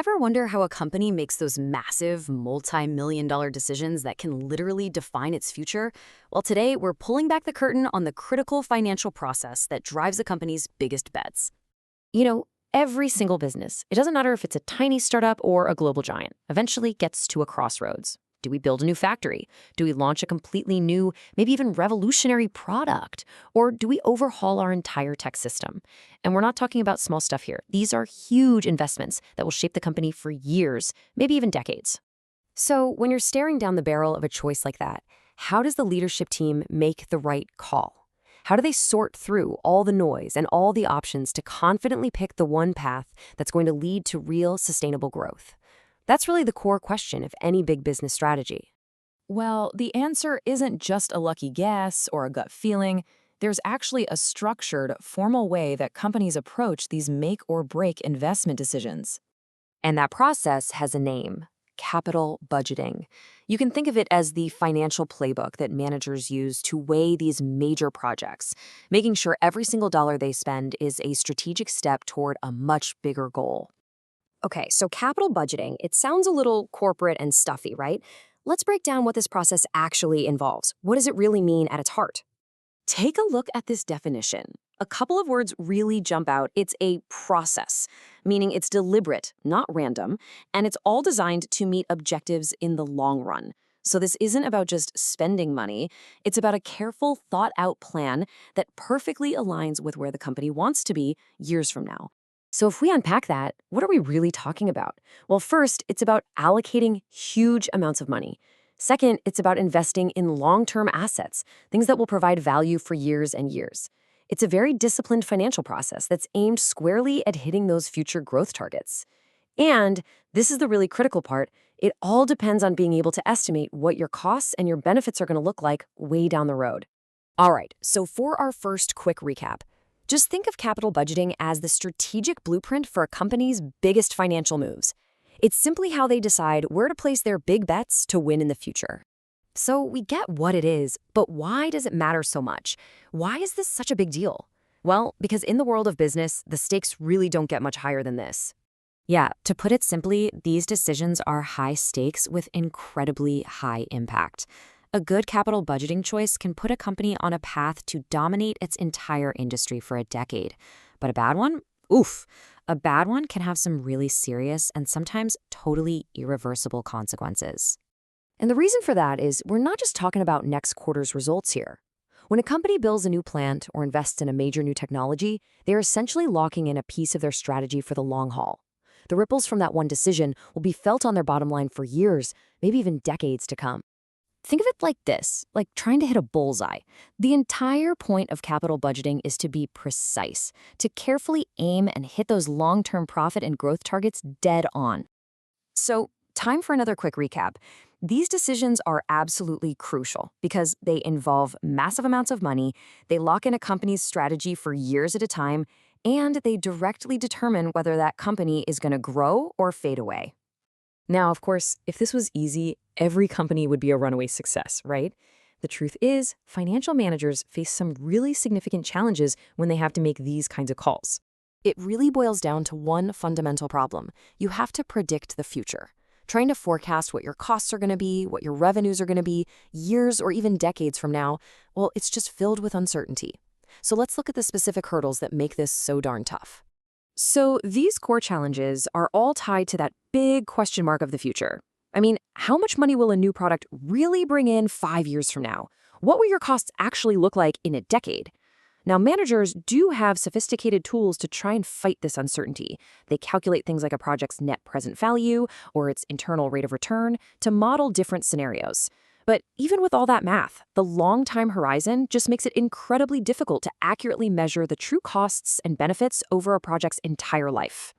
Ever wonder how a company makes those massive, multi-million-dollar decisions that can literally define its future? Well, today we're pulling back the curtain on the critical financial process that drives a company's biggest bets. You know, every single business, it doesn't matter if it's a tiny startup or a global giant, eventually gets to a crossroads. Do we build a new factory? Do we launch a completely new, maybe even revolutionary product? Or do we overhaul our entire tech system? And we're not talking about small stuff here. These are huge investments that will shape the company for years, maybe even decades. So when you're staring down the barrel of a choice like that, how does the leadership team make the right call? How do they sort through all the noise and all the options to confidently pick the one path that's going to lead to real sustainable growth? That's really the core question of any big business strategy. Well, the answer isn't just a lucky guess or a gut feeling. There's actually a structured, formal way that companies approach these make or break investment decisions. And that process has a name: capital budgeting. You can think of it as the financial playbook that managers use to weigh these major projects, making sure every single dollar they spend is a strategic step toward a much bigger goal. Okay, so capital budgeting, it sounds a little corporate and stuffy, right? Let's break down what this process actually involves. What does it really mean at its heart? Take a look at this definition. A couple of words really jump out. It's a process, meaning it's deliberate, not random, and it's all designed to meet objectives in the long run. So this isn't about just spending money. It's about a careful, thought-out plan that perfectly aligns with where the company wants to be years from now. So if we unpack that, what are we really talking about? Well, first, it's about allocating huge amounts of money. Second, it's about investing in long-term assets, things that will provide value for years and years. It's a very disciplined financial process that's aimed squarely at hitting those future growth targets. And this is the really critical part: it all depends on being able to estimate what your costs and your benefits are going to look like way down the road. All right, so for our first quick recap, just think of capital budgeting as the strategic blueprint for a company's biggest financial moves. It's simply how they decide where to place their big bets to win in the future. So we get what it is, but why does it matter so much? Why is this such a big deal? Well, because in the world of business, the stakes really don't get much higher than this. Yeah, to put it simply, these decisions are high stakes with incredibly high impact. A good capital budgeting choice can put a company on a path to dominate its entire industry for a decade. But a bad one? Oof. A bad one can have some really serious and sometimes totally irreversible consequences. And the reason for that is we're not just talking about next quarter's results here. When a company builds a new plant or invests in a major new technology, they're essentially locking in a piece of their strategy for the long haul. The ripples from that one decision will be felt on their bottom line for years, maybe even decades to come. Think of it like this, like trying to hit a bullseye. The entire point of capital budgeting is to be precise, to carefully aim and hit those long-term profit and growth targets dead on. So, time for another quick recap. These decisions are absolutely crucial because they involve massive amounts of money, they lock in a company's strategy for years at a time, and they directly determine whether that company is going to grow or fade away. Now, of course, if this was easy, every company would be a runaway success, right? The truth is, financial managers face some really significant challenges when they have to make these kinds of calls. It really boils down to one fundamental problem. You have to predict the future. Trying to forecast what your costs are going to be, what your revenues are going to be, years or even decades from now, well, it's just filled with uncertainty. So let's look at the specific hurdles that make this so darn tough. So these core challenges are all tied to that big question mark of the future. I mean, how much money will a new product really bring in 5 years from now? What will your costs actually look like in a decade? Now, managers do have sophisticated tools to try and fight this uncertainty. They calculate things like a project's net present value or its internal rate of return to model different scenarios. But even with all that math, the long time horizon just makes it incredibly difficult to accurately measure the true costs and benefits over a project's entire life.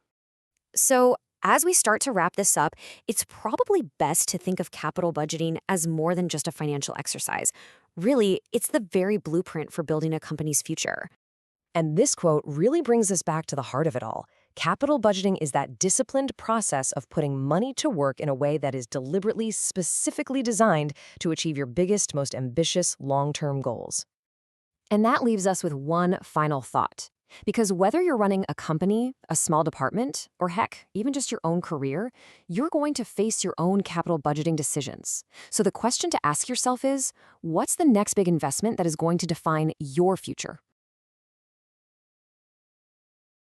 So, as we start to wrap this up, it's probably best to think of capital budgeting as more than just a financial exercise. Really, it's the very blueprint for building a company's future. And this quote really brings us back to the heart of it all. Capital budgeting is that disciplined process of putting money to work in a way that is deliberately, specifically designed to achieve your biggest, most ambitious long-term goals. And that leaves us with one final thought. Because whether you're running a company, a small department, or heck, even just your own career, you're going to face your own capital budgeting decisions. So the question to ask yourself is, what's the next big investment that is going to define your future?